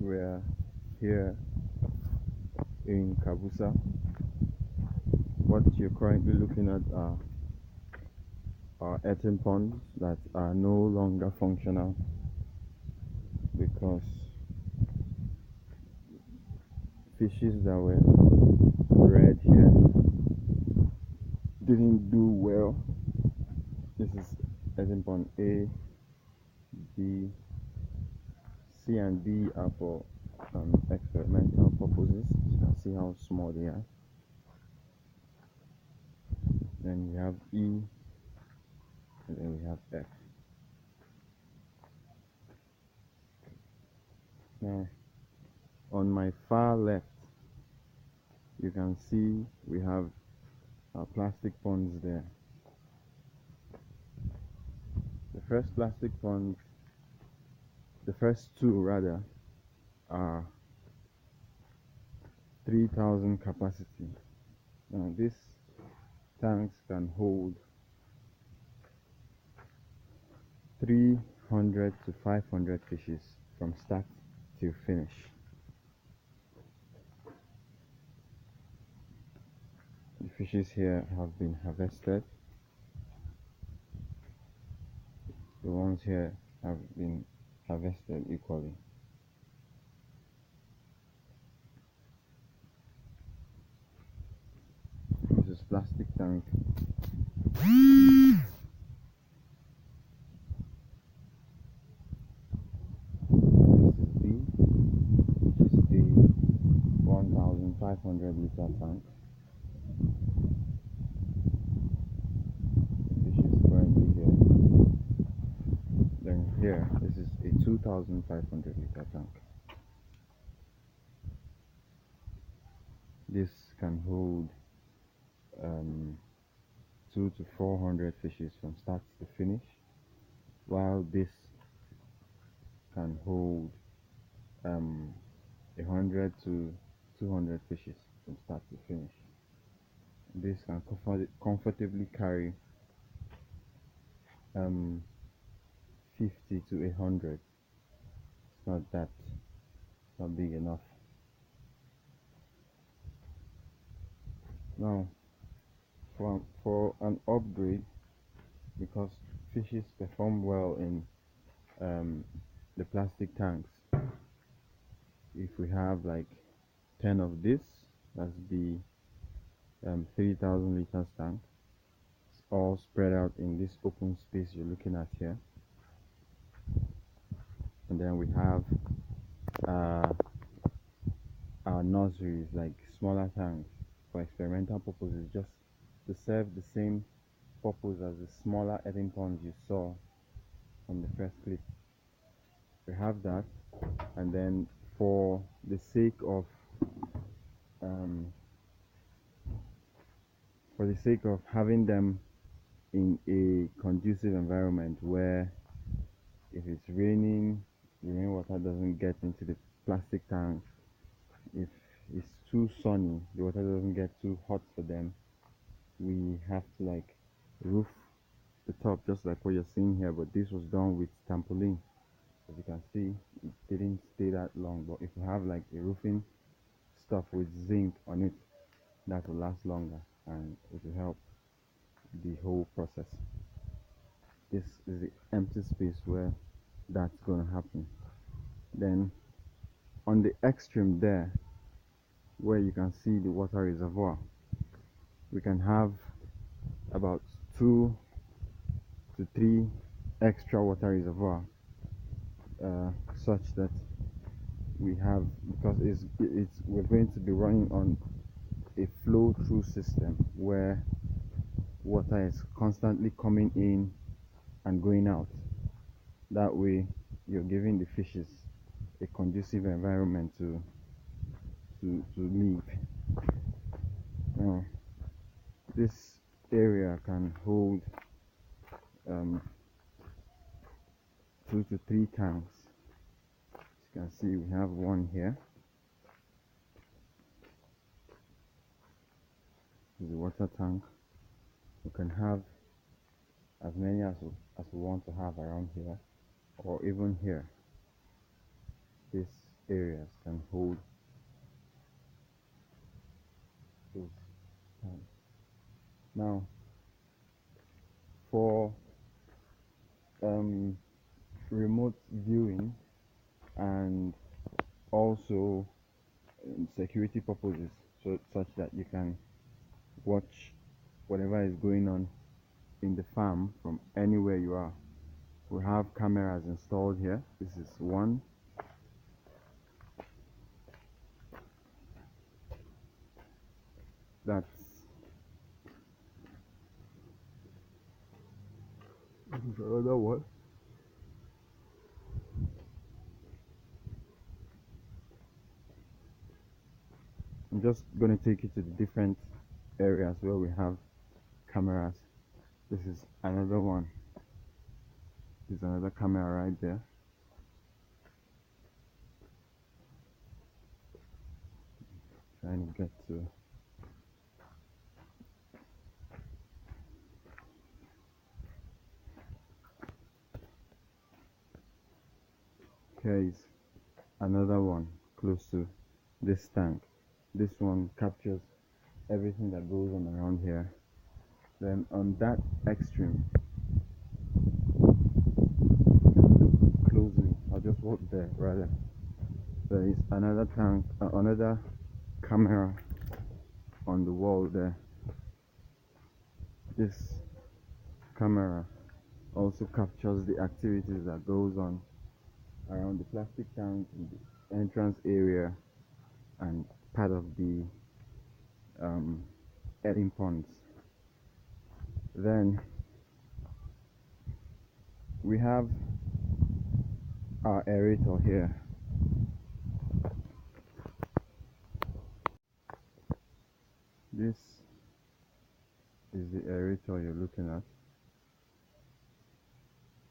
We're here in Kabusa. What you're currently looking at are eating ponds that are no longer functional because fishes that were bred here didn't do well. This is eating pond A, B, C and D are for experimental purposes. You can see how small they are. Then we have E, and then we have F. Now, on my far left, you can see we have plastic ponds there. The first plastic pond, the first two rather, are 3,000 capacity. Now these tanks can hold 300 to 500 fishes from start to finish. The fishes here have been harvested. The ones here have been harvested equally. This is plastic tank. This is B, which is the 1,500 liter tank. The fish is currently here. Then here, this is a 2,500 liter tank. This can hold 200 to 400 fishes from start to finish, while this can hold 100 to 200 fishes from start to finish. This can comfortably carry 50 to 100. It's not big enough. Now, for an upgrade, because fishes perform well in the plastic tanks, if we have like 10 of this, that's the 3,000 liters tank. It's all spread out in this open space you're looking at here. And then we have our nurseries, like smaller tanks for experimental purposes, just to serve the same purpose as the smaller eating ponds you saw on the first clip. We have that, and then for the sake of having them in a conducive environment where if it's raining, the rainwater doesn't get into the plastic tank. If it's too sunny, the water doesn't get too hot for them. We have to like roof the top, just like what you're seeing here, but this was done with trampoline. As you can see, it didn't stay that long, but if you have like a roofing stuff with zinc on it, that will last longer and it will help the whole process. This is the empty space where that's going to happen. Then on the extreme there, where you can see the water reservoir, we can have about 2 to 3 extra water reservoir, such that we have, because we're going to be running on a flow through system where water is constantly coming in and going out. That way you're giving the fishes a conducive environment to live. Now this area can hold 2 to 3 tanks. As you can see, we have one here. This is the water tank. We can have as many as we want to have around here, or even here. This areas can hold those tanks. Now, for remote viewing and also security purposes, so such that you can watch whatever is going on in the farm from anywhere you are. We have cameras installed here. This is one. That's another one. I'm just going to take you to the different areas where we have cameras. This is another one. There's another camera right there. Trying to get to. Here is another one close to this tank. This one captures everything that goes on around here. Then on that extreme, look closely. I'll just walk there rather. There is another tank, another camera on the wall there. This camera also captures the activities that goes on around the plastic tank in the entrance area and part of the adding ponds. Then we have our aerator here. This is the aerator you're looking at.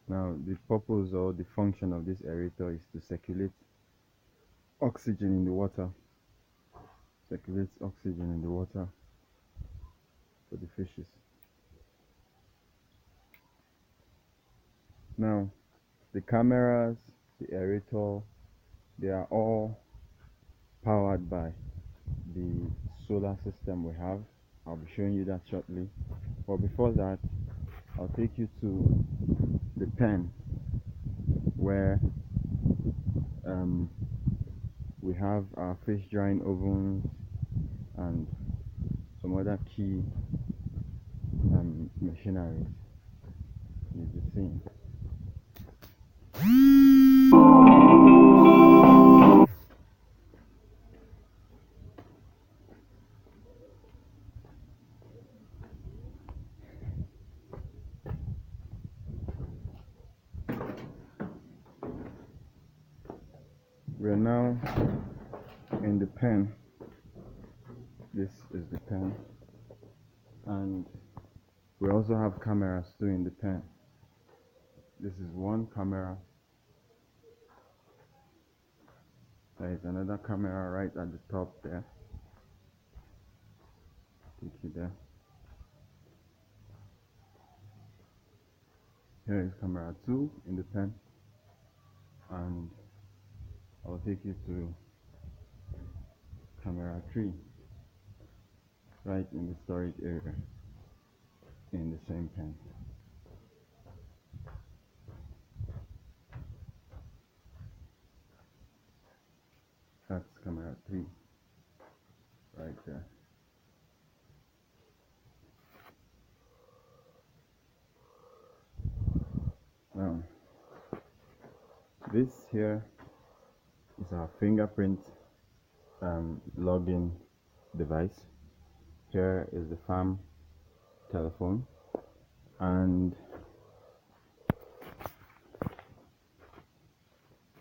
Now the purpose or the function of this aerator is to circulate oxygen in the water. Circulates oxygen in the water for the fishes. Now the cameras, the aerator, they are all powered by the solar system we have. I'll be showing you that shortly, but before that I'll take you to the pen where we have our fish drying ovens and some other key machineries you'll be seeing. We're now in the pen. This is the pen, and we also have cameras too in the pen. This is one camera. There is another camera right at the top there. Take you there. Here is camera 2 in the pen, and I'll take you to camera 3 right in the storage area in the same pen. That's camera 3 right there. Now this here is our fingerprint login device. Here is the farm telephone, and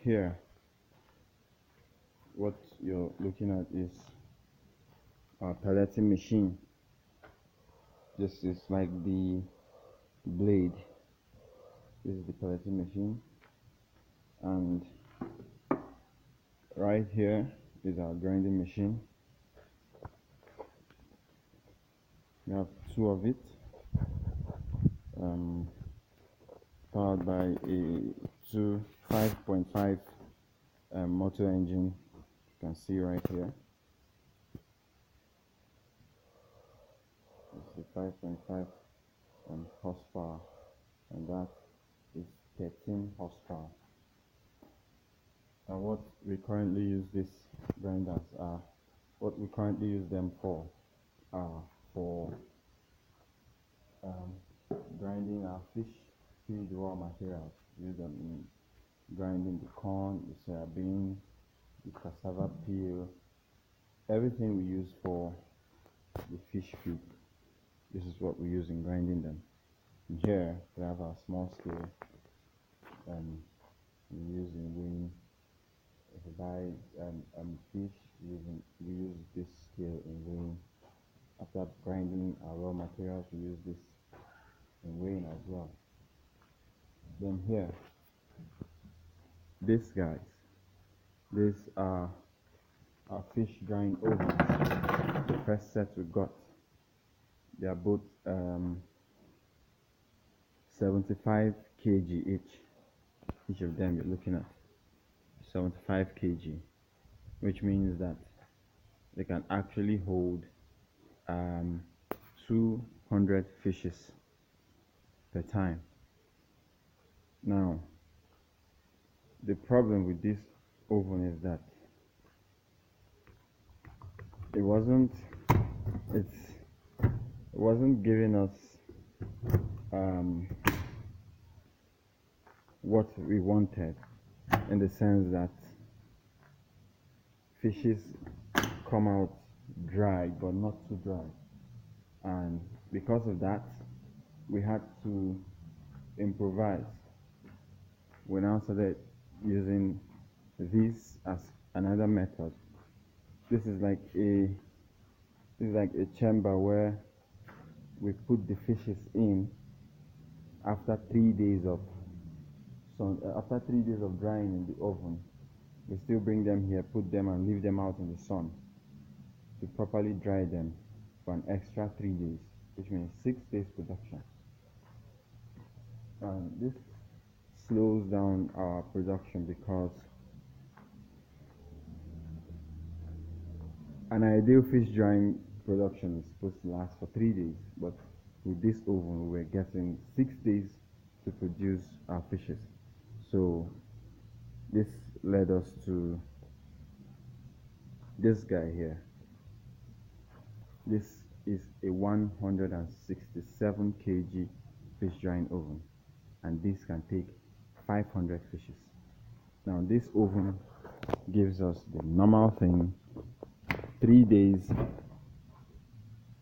here what you're looking at is our pelleting machine. This is like the blade. This is the pelleting machine, and right here is our grinding machine. We have 2 of it, powered by a 5.5 motor engine. You can see right here. It's a 5.5 horsepower, and that is 13 horsepower. And what we currently use these grinders are, what we currently use them for, are for grinding our fish feed raw materials. Use them in grinding the corn, the soybean, the cassava peel, everything we use for the fish feed. This is what we use in grinding them. And here we have our small scale. We use in weighing. If we buy fish, we use this scale in weighing. After grinding our raw materials, we use this in weighing as well. Then here, these guys, these are our fish drying ovens. The first set we got, they are both 75 kg each of them. You're looking at 75 kg, which means that they can actually hold 200 fishes per time. Now, the problem with this oven is that it wasn't giving us what we wanted, in the sense that fishes come out dry but not too dry, and because of that we had to improvise. We now started using this as another method. This is like a chamber where we put the fishes in after 3 days of drying in the oven. We still bring them here, put them and leave them out in the sun to properly dry them for an extra 3 days, which means 6 days production. And this slows down our production, because an ideal fish drying production is supposed to last for 3 days, but with this oven we're getting 6 days to produce our fishes. So this led us to this guy here. This is a 167 kg fish drying oven, and this can take 500 fishes. Now this oven gives us the normal thing: 3 days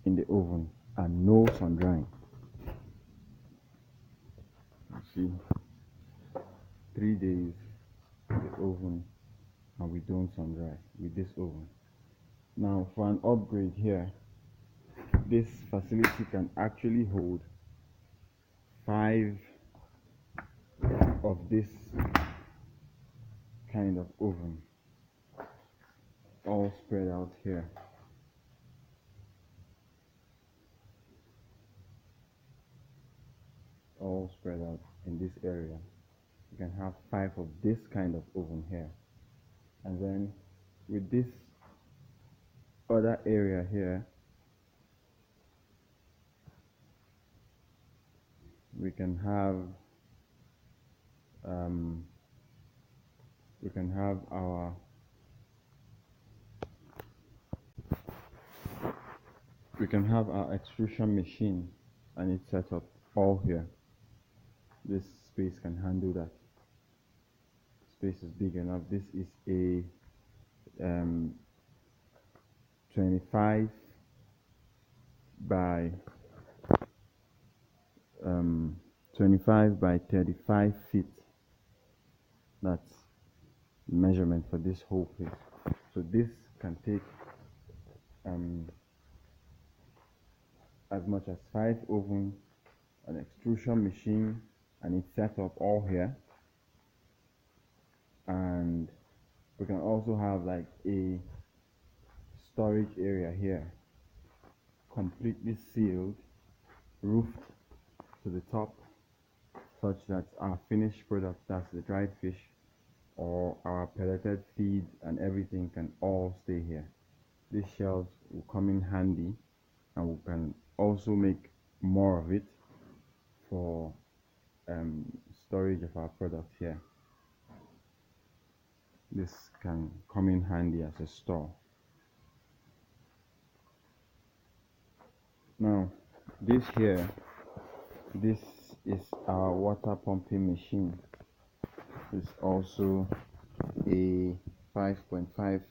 in the oven and no sun drying. You see, 3 days in the oven and we don't sun dry with this oven. Now for an upgrade here, this facility can actually hold 5 of this kind of oven, all spread out here. All spread out in this area. You can have 5 of this kind of oven here, and then with this other area here, we can have our extrusion machine and it's set up all here. This space can handle that. Space is big enough. This is a 25 by 35 feet. That's the measurement for this whole place. So this can take as much as 5 ovens, an extrusion machine, and it's set up all here. And we can also have like a storage area here, completely sealed, roofed to the top, such that our finished product, that's the dried fish, or our pelleted feed and everything can all stay here. These shelves will come in handy, and we can also make more of it for storage of our products here. This can come in handy as a store. Now, this is our water pumping machine. It's also a 5.5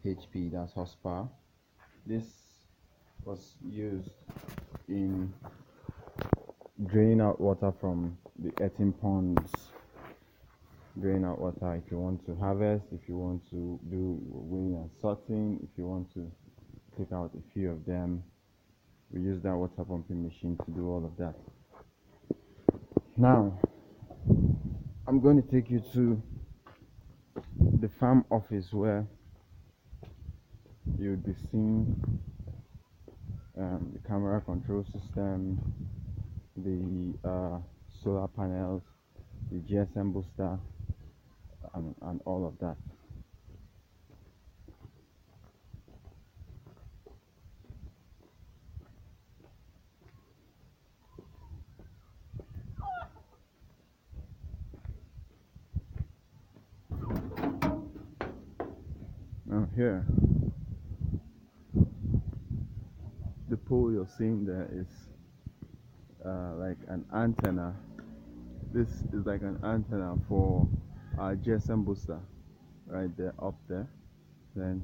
HP, that's horsepower. This was used in draining out water from the earthen ponds. Drain out water if you want to harvest, if you want to do weighing and sorting, if you want to take out a few of them. We use that water pumping machine to do all of that. Now, I'm going to take you to the farm office where you'll be seeing the camera control system, the solar panels, the GSM booster, and all of that. Now here, the pole you're seeing there is like an antenna. This is like an antenna for our GSM booster right there, up there. Then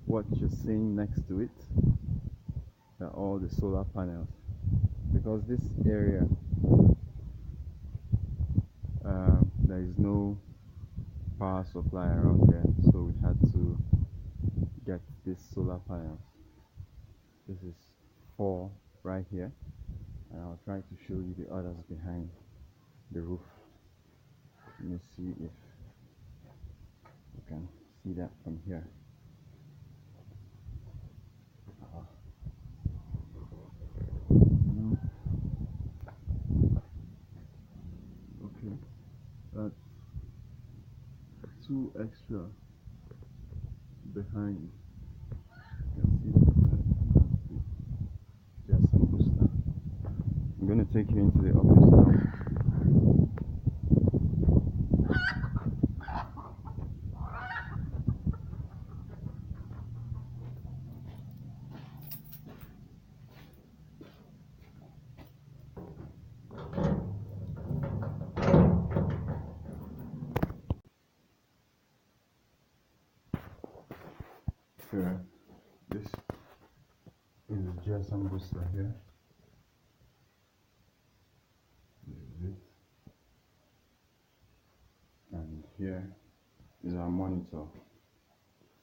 what you're seeing next to it are all the solar panels, because this area there is no power supply around there, so we had to get these solar panels. This is 4 right here, and I'll try to show you the others behind the roof. Let me see if you can see that from here. Okay, that's 2 extra behind. You can see the GSM booster. I'm going to take you into the office now. Here, this is the GSM booster here. This is it. And here is our monitor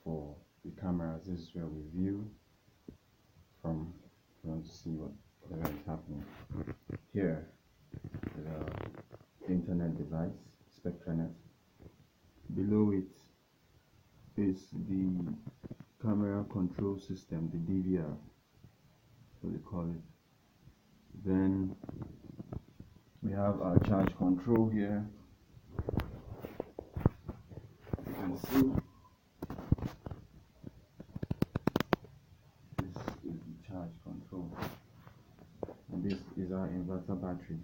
for the cameras. This is where we view from if you want to see whatever is happening. Here is our internet device, SpectraNet. Below it is the camera control system, the DVR, what they call it. Then we have our charge control here. You can see this is the charge control, and this is our inverter battery.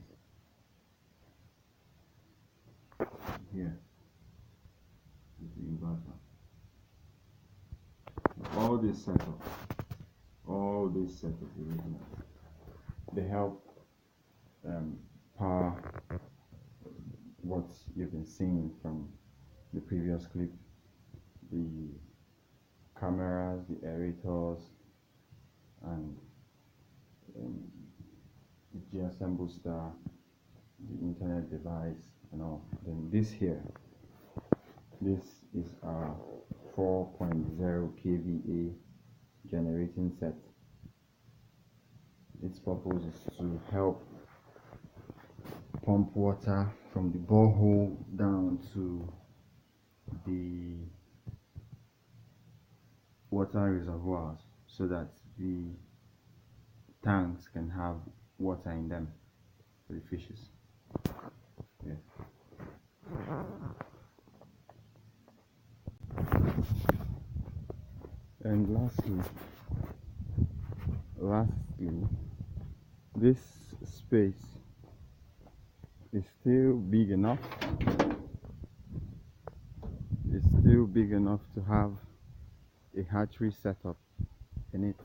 Here is the inverter. All these setups original. They help power what you've been seeing from the previous clip, the cameras, the aerators, and the GSM booster, the internet device, and all. Then this is our 4.0 kVA generating set. Its purpose is to help pump water from the borehole down to the water reservoirs, so that the tanks can have water in them for the fishes. Yeah. And lastly, this space is still big enough. It's still big enough to have a hatchery setup in it.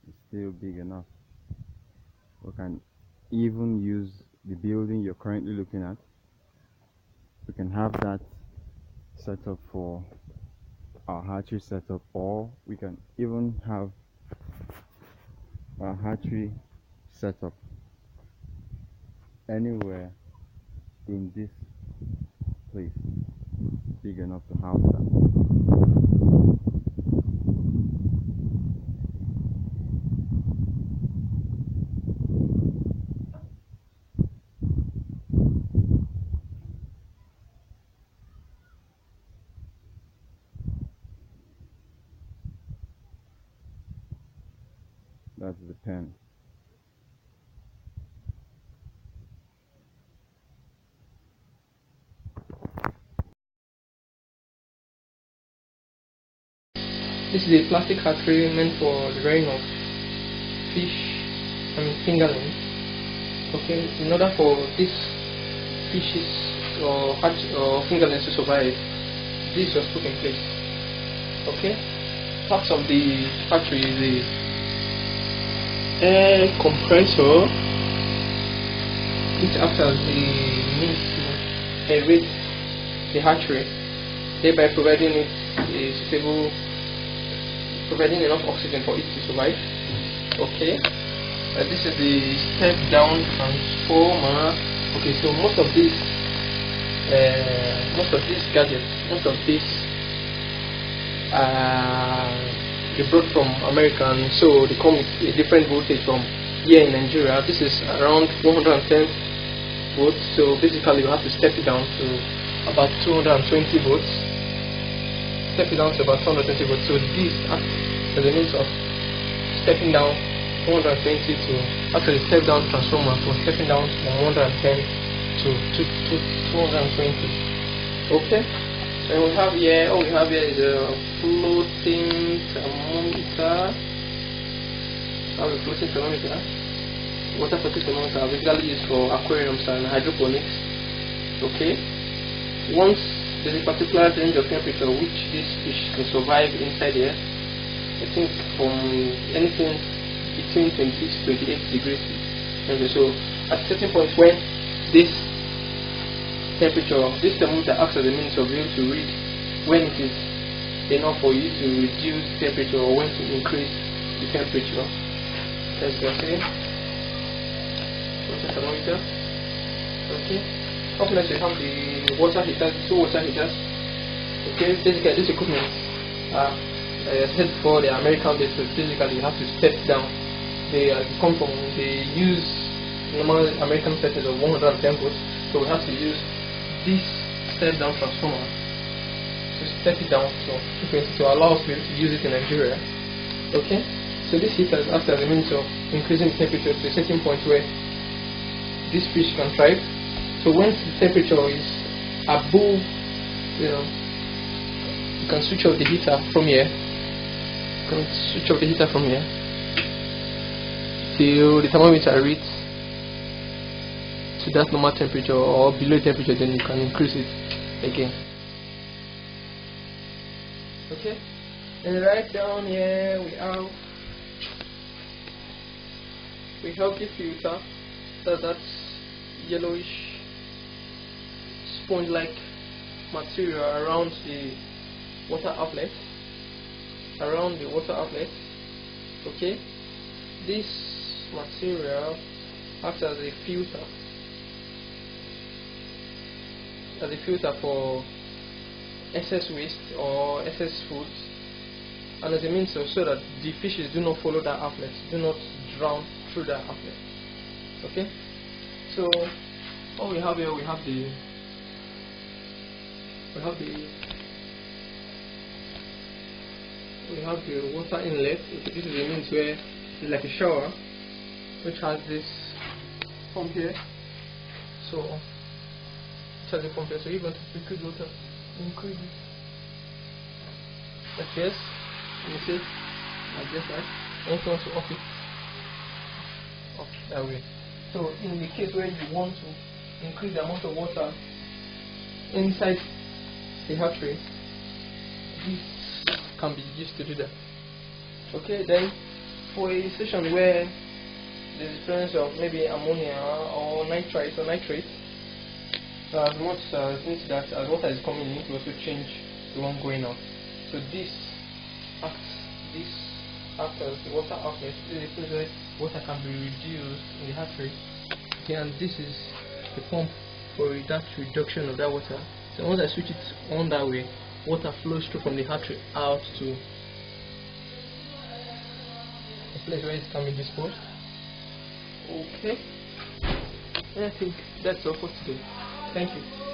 It's still big enough. We can even use the building you're currently looking at. We can have that set up for our hatchery setup, or we can even have our hatchery setup anywhere in this place. Big enough to house that. That's the pen. This is a plastic hatchery meant for the rearing of fish and fingerlings. Okay, in order for these fishes or fingerlings to survive, this was put in place. Okay, parts of the hatchery is the air compressor, which acts as the means to aerate the hatchery, thereby providing enough oxygen for it to survive. Okay, this is the step down transformer. Okay, so most of these gadgets, they brought from America, and so they come with a different voltage from here in Nigeria. This is around 110 volts, so basically you have to step it down to about 220 volts. Step it down to about 220 volts. So this acts as a means of stepping down 120 to actually step down transformer for stepping down from 110 to 220. Okay. And we have here, all we have here is a floating thermometer. Have a floating thermometer. Water floating thermometer, basically used for aquariums and hydroponics. Okay. Once there's a particular range of temperature which this fish can survive inside here, I think from anything between 26 to 28 degrees. So at a certain point when this thermometer acts as a means of you to read when it is enough for you to reduce temperature or when to increase the temperature. As you can see, water thermometer. Okay. Up next we have the water heaters, two water heaters. Okay, basically this equipment, as I said before, the American based, so basically you have to step down. They use normal American settings of 110 volts, so we have to use this step down transformer to step it down to allow us to use it in Nigeria. Okay, so this heater acts as a means of increasing the temperature to a certain point where this fish can thrive. So once the temperature is above, you can switch off the heater from here. Till the thermometer reads to that normal temperature or below temperature, then you can increase it again. Okay, and right down here we have the filter. That's yellowish sponge-like material around the water outlet. Okay, this material acts as a filter for excess waste or excess foods, and as a means so that the fishes do not follow that outlet, do not drown through that outlet. Okay, so what we have here, we have the water inlet. Okay, this is a means where it's like a shower which has this pump here. So it has a pump here, so you're going to increase water, increase it like this. You see, like this, right? I also want to up it, up that way. So in the case where you want to increase the amount of water inside the hatchery, this can be used to do that. Okay, then for a situation where there's the presence of maybe ammonia or nitrite, as much as into that, as water is coming, you need to also change the one going out. So this acts as the water outlet. This is a place where water can be reduced in the hatchery. Okay, and this is the pump for that reduction of that water. So once I switch it on that way, water flows through from the hatchery out to a place where it can be disposed. Okay, I think that's all for today. Thank you.